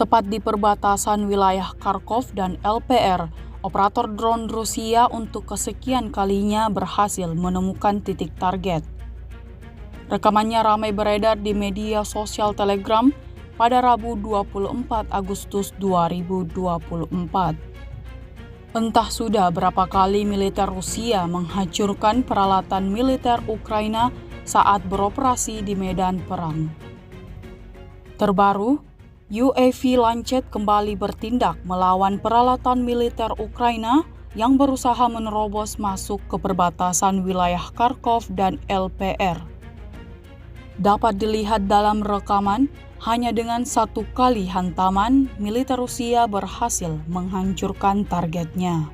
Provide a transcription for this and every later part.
Tepat di perbatasan wilayah Kharkov dan LPR, operator drone Rusia untuk kesekian kalinya berhasil menemukan titik target. Rekamannya ramai beredar di media sosial Telegram pada Rabu 24 Agustus 2024. Entah sudah berapa kali militer Rusia menghancurkan peralatan militer Ukraina saat beroperasi di medan perang. Terbaru, UAV Lancet kembali bertindak melawan peralatan militer Ukraina yang berusaha menerobos masuk ke perbatasan wilayah Kharkov dan LPR. Dapat dilihat dalam rekaman, hanya dengan satu kali hantaman, militer Rusia berhasil menghancurkan targetnya.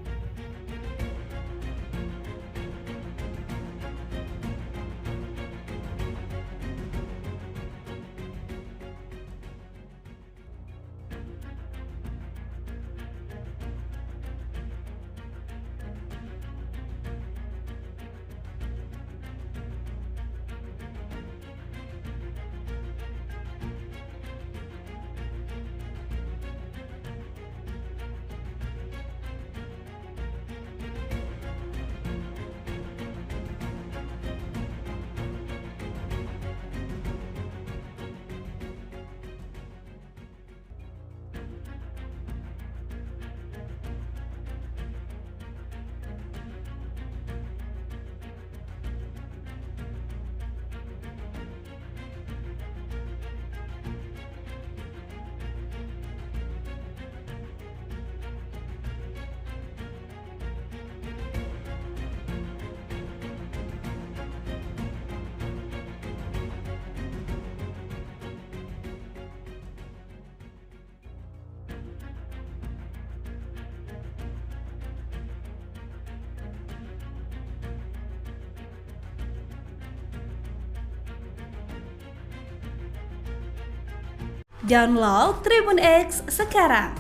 Download Tribun X sekarang,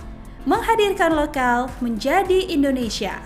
menghadirkan lokal menjadi Indonesia.